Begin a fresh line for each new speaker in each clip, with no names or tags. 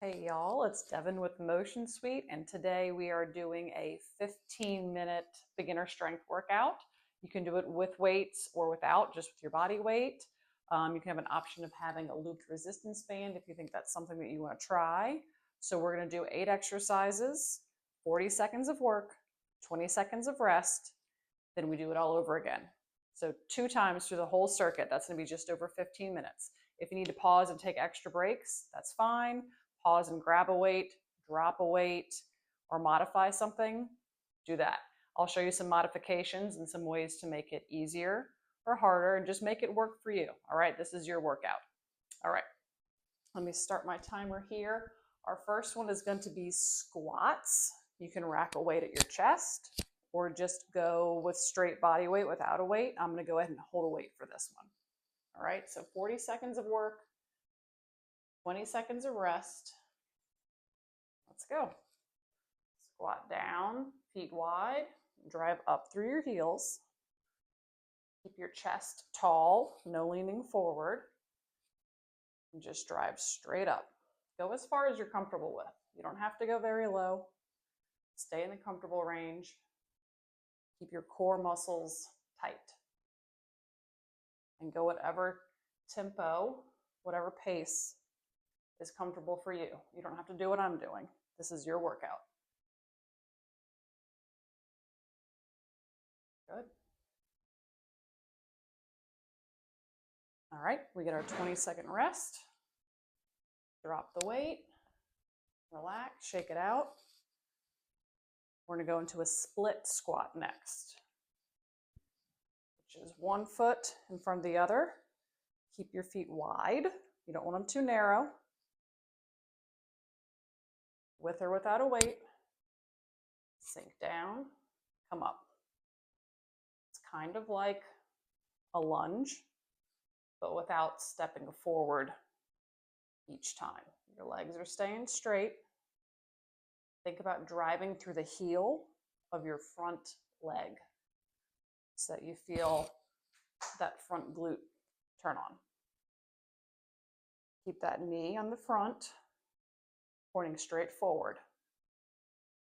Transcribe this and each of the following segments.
Hey y'all, it's Devin with Motion Suite, and today we are doing a 15-minute beginner strength workout. You can do it with weights or without, just with your body weight. You can have an option of having a looped resistance band if you think that's something that you want to try. So we're going to do 8 exercises, 40 seconds of work, 20 seconds of rest, then we do it all over again. So 2 times through the whole circuit, that's going to be just over 15 minutes. If you need to pause and take extra breaks, that's fine. Pause and grab a weight, drop a weight, or modify something, do that. I'll show you some modifications and some ways to make it easier or harder and just make it work for you. All right, this is your workout. All right, let me start my timer here. Our first one is going to be squats. You can rack a weight at your chest or just go with straight body weight without a weight. I'm going to go ahead and hold a weight for this one. All right, so 40 seconds of work, 20 seconds of rest. Let's go. Squat down, feet wide, drive up through your heels. Keep your chest tall, no leaning forward. And just drive straight up. Go as far as you're comfortable with. You don't have to go very low. Stay in the comfortable range. Keep your core muscles tight. And go whatever tempo, whatever pace is comfortable for you. You don't have to do what I'm doing. This is your workout. Good. All right, we get our 20-second rest. Drop the weight, relax, shake it out. We're going to go into a split squat next, which is 1 foot in front of the other. Keep your feet wide. You don't want them too narrow. With or without a weight. Sink down, come up. It's kind of like a lunge, but without stepping forward each time. Your legs are staying straight. Think about driving through the heel of your front leg so that you feel that front glute turn on. Keep that knee on the front, pointing straight forward.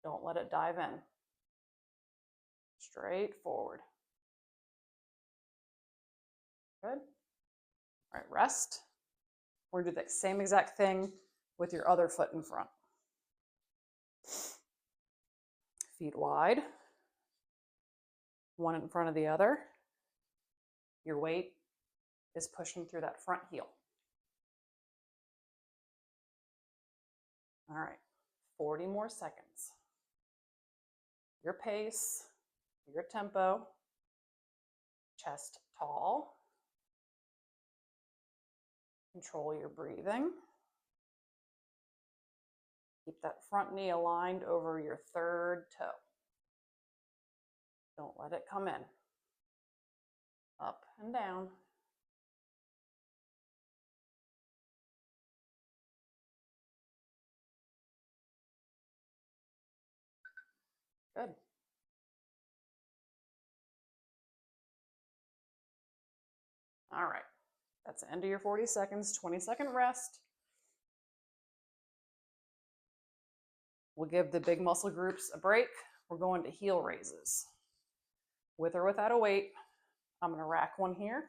Don't let it dive in. Straight forward. Good. All right, rest. We're going to do the same exact thing with your other foot in front. Feet wide. One in front of the other. Your weight is pushing through that front heel. All right, 40 more seconds. Your pace, your tempo, chest tall. Control your breathing. Keep that front knee aligned over your third toe. Don't let it come in. Up and down. Good. All right. That's the end of your 40 seconds, 20-second rest. We'll give the big muscle groups a break. We're going to heel raises. With or without a weight. I'm going to rack one here.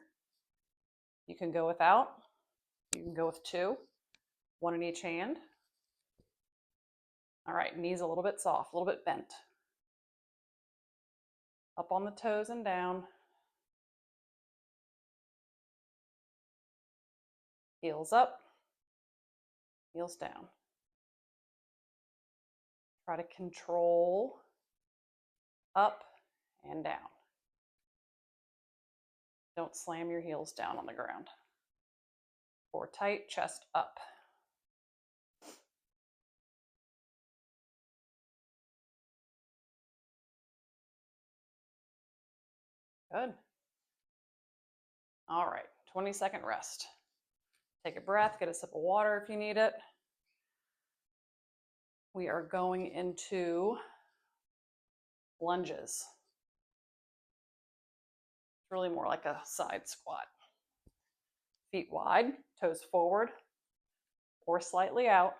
You can go without. You can go with 2, 1 in each hand. All right, knees a little bit soft, a little bit bent. Up on the toes and down. Heels up, heels down. Try to control up and down. Don't slam your heels down on the ground. Core tight, chest up. Good. All right, 20-second rest. Take a breath, get a sip of water if you need it. We are going into lunges. It's really more like a side squat. Feet wide, toes forward or slightly out.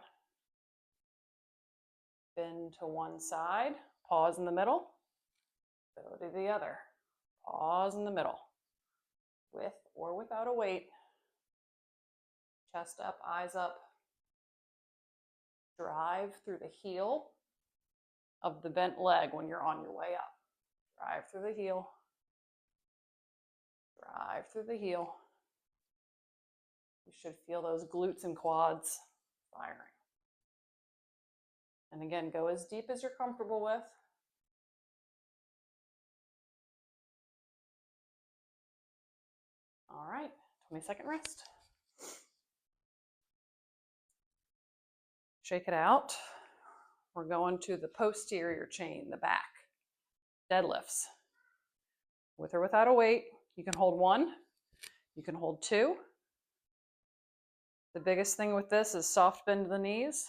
Bend to one side, pause in the middle, go to the other, pause in the middle, with or without a weight. Chest up, eyes up. Drive through the heel of the bent leg when you're on your way up. Drive through the heel. Drive through the heel. You should feel those glutes and quads firing. And again, go as deep as you're comfortable with. All right, 20-second rest. Shake it out. We're going to the posterior chain, the back. Deadlifts. With or without a weight, you can hold 1, you can hold 2. The biggest thing with this is soft bend to the knees.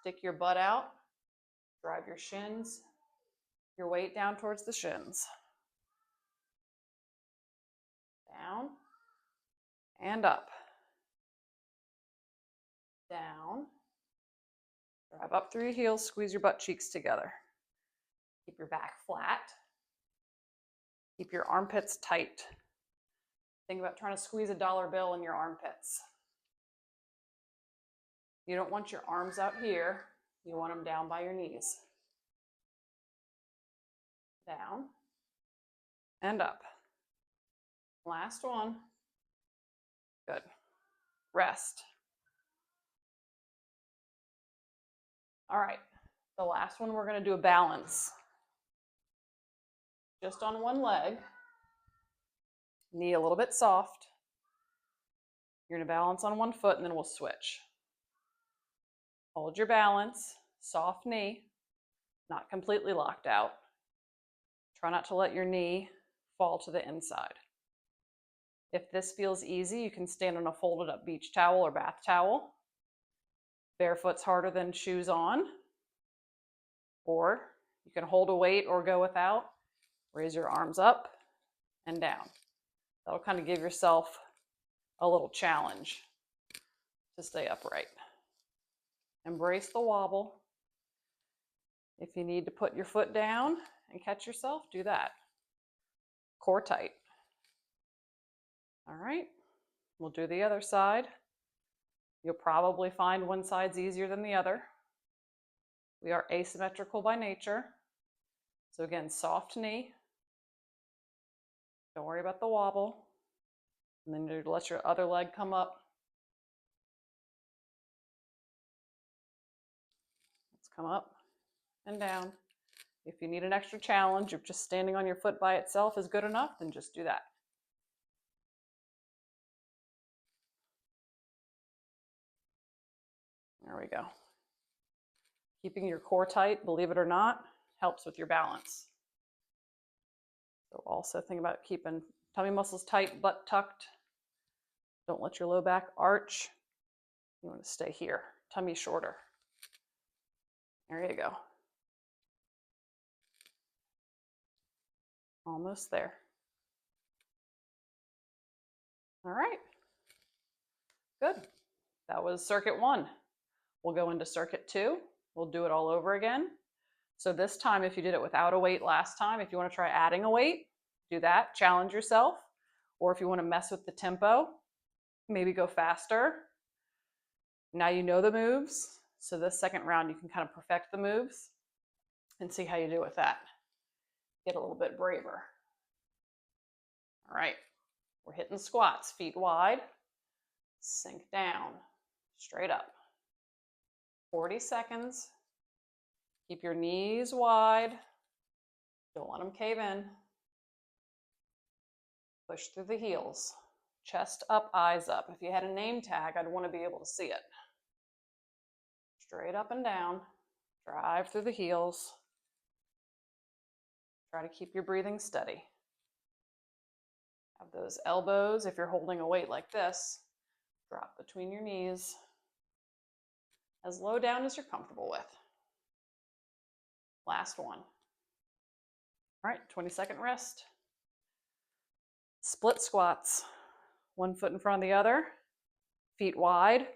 Stick your butt out, drive your shins, your weight down towards the shins. Down and up. Down. Drive up through your heels, squeeze your butt cheeks together. Keep your back flat. Keep your armpits tight. Think about trying to squeeze a dollar bill in your armpits. You don't want your arms out here. You want them down by your knees. Down and up. Last one. Good. Rest. All right. The last one, we're going to do a balance. Just on one leg. Knee a little bit soft. You're going to balance on one foot and then we'll switch. Hold your balance, soft knee, not completely locked out. Try not to let your knee fall to the inside. If this feels easy, you can stand on a folded up beach towel or bath towel. Barefoot's harder than shoes on. Or you can hold a weight or go without. Raise your arms up and down. That'll kind of give yourself a little challenge to stay upright. Embrace the wobble. If you need to put your foot down and catch yourself, do that. Core tight. All right, we'll do the other side. You'll probably find one side's easier than the other. We are asymmetrical by nature. So again, soft knee. Don't worry about the wobble. And then you let your other leg come up. Let's come up and down. If you need an extra challenge, if just standing on your foot by itself is good enough, then just do that. There we go. Keeping your core tight, believe it or not, helps with your balance. So also think about keeping tummy muscles tight, butt tucked. Don't let your low back arch. You want to stay here, tummy shorter. There you go. Almost there. All right. Good. That was circuit 1. We'll go into circuit 2. We'll do it all over again. So this time, if you did it without a weight last time, if you want to try adding a weight, do that, challenge yourself. Or if you want to mess with the tempo, maybe go faster. Now you know the moves. So this second round, you can kind of perfect the moves and see how you do with that. Get a little bit braver. All right, we're hitting squats, feet wide, sink down, straight up. 40 seconds. Keep your knees wide. Don't let them cave in. Push through the heels. Chest up, eyes up. If you had a name tag, I'd want to be able to see it. Straight up and down. Drive through the heels. Try to keep your breathing steady. Have those elbows, if you're holding a weight like this, drop between your knees. As low down as you're comfortable with. Last one. All right, 20-second rest. Split squats. One foot in front of the other. Feet wide,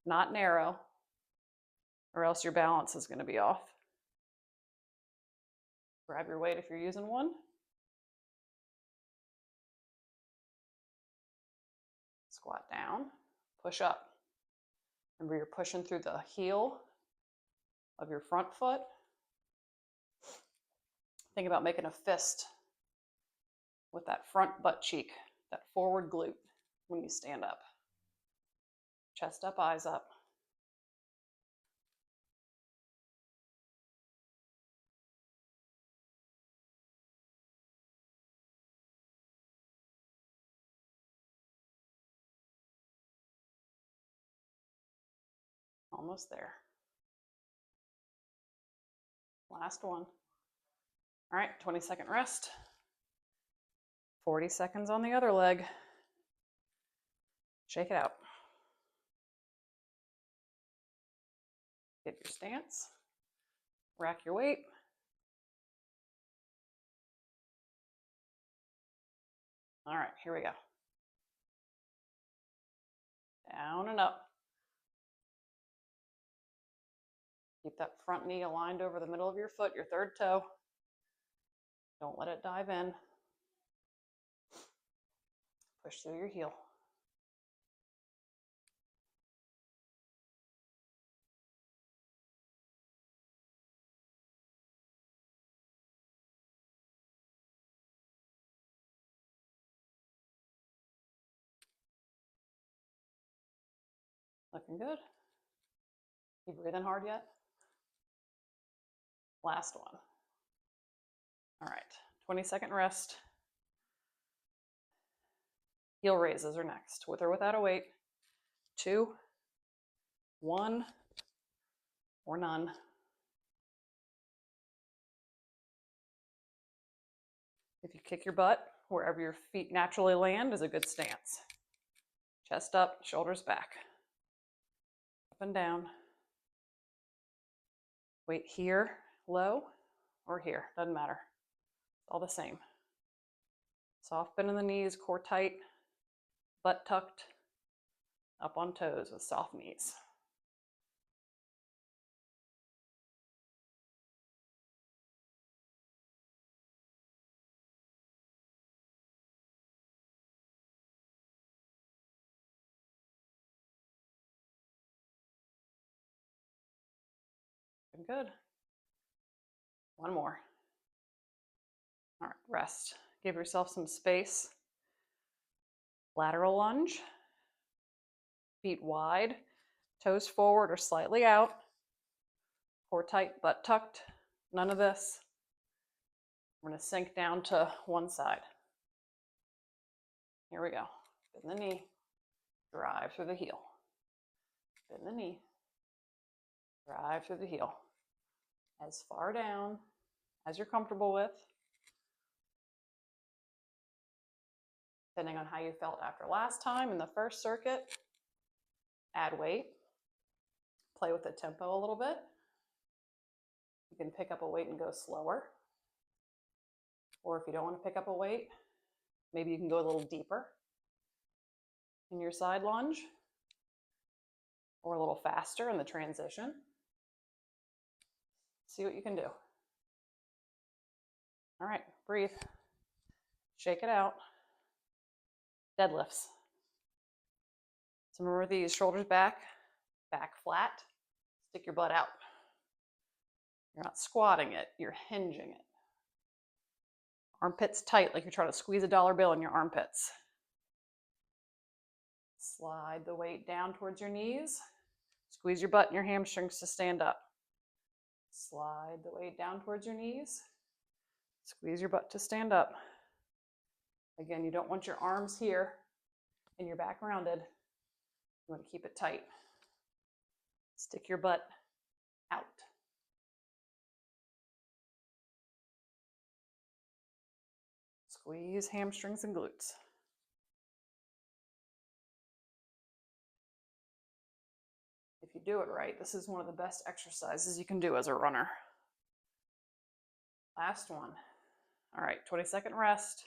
not narrow. or else your balance is going to be off. Grab your weight if you're using one. Squat down, push up. Remember, you're pushing through the heel of your front foot. Think about making a fist with that front butt cheek, that forward glute when you stand up. Chest up, eyes up. Almost there. Last one. All right, 20-second rest. 40 seconds on the other leg. Shake it out. Get your stance. Rack your weight. All right, here we go. Down and up. Keep that front knee aligned over the middle of your foot, your third toe. Don't let it dive in. Push through your heel. Looking good. You breathing hard yet? Last one. All right, 20-second rest. Heel raises are next, with or without a weight. 2, 1, or none. If you kick your butt, wherever your feet naturally land is a good stance. Chest up, shoulders back. Up and down. Weight here, low, or here, doesn't matter. It's all the same. Soft bend in the knees, core tight, butt tucked, up on toes with soft knees. Good. One more. All right, rest. Give yourself some space. Lateral lunge. Feet wide, toes forward or slightly out. Core tight, butt tucked. None of this. We're going to sink down to one side. Here we go. Bend the knee. Drive through the heel. Bend the knee. Drive through the heel. As far down as you're comfortable with. Depending on how you felt after last time in the first circuit, add weight. Play with the tempo a little bit. You can pick up a weight and go slower. Or if you don't want to pick up a weight, maybe you can go a little deeper in your side lunge or a little faster in the transition. See what you can do. All right, breathe. Shake it out. Deadlifts. So remember these, shoulders back, back flat, stick your butt out. You're not squatting it, you're hinging it. Armpits tight, like you're trying to squeeze a dollar bill in your armpits. Slide the weight down towards your knees. Squeeze your butt and your hamstrings to stand up. Slide the weight down towards your knees. Squeeze your butt to stand up. Again, you don't want your arms here and your back rounded. You want to keep it tight. Stick your butt out. Squeeze hamstrings and glutes. If you do it right, this is one of the best exercises you can do as a runner. Last one. All right, 20-second rest.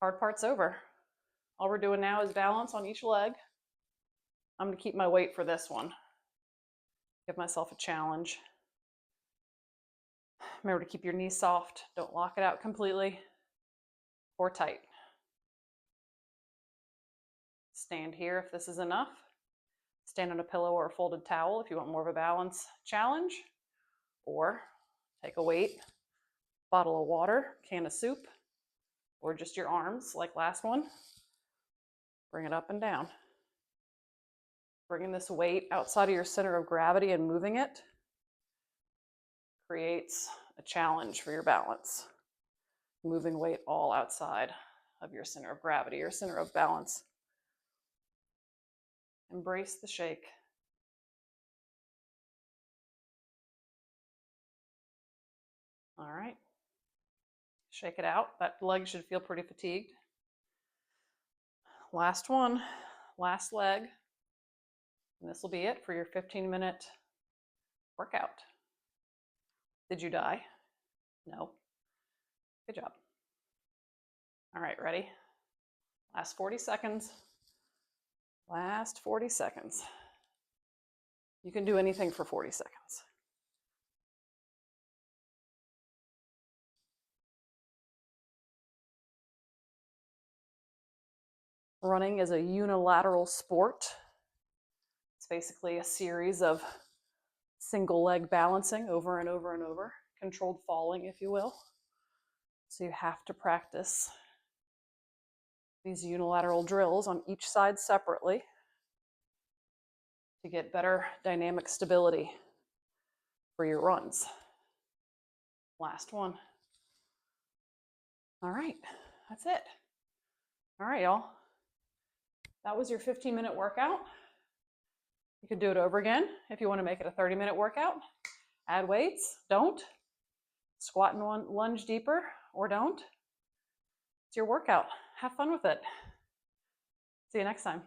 Hard part's over. All we're doing now is balance on each leg. I'm going to keep my weight for this one. Give myself a challenge. Remember to keep your knees soft. Don't lock it out completely or tight. Stand here if this is enough. Stand on a pillow or a folded towel if you want more of a balance challenge. Or take a weight, bottle of water, can of soup, or just your arms like last one. Bring it up and down. Bringing this weight outside of your center of gravity and moving it creates a challenge for your balance. Moving weight all outside of your center of gravity, your center of balance. Embrace the shake. All right. Shake it out. That leg should feel pretty fatigued. Last one, last leg. And this will be it for your 15-minute workout. Did you die? No. Good job. All right, ready? Last 40 seconds. Last 40 seconds. You can do anything for 40 seconds. Running is a unilateral sport. It's basically a series of single leg balancing over and over and over, controlled falling, if you will. So you have to practice these unilateral drills on each side separately to get better dynamic stability for your runs. Last one. All right, that's it. All right, y'all. That was your 15-minute workout. You could do it over again if you want to make it a 30-minute workout. Add weights, don't. Squat and lunge deeper, or don't. It's your workout. Have fun with it. See you next time.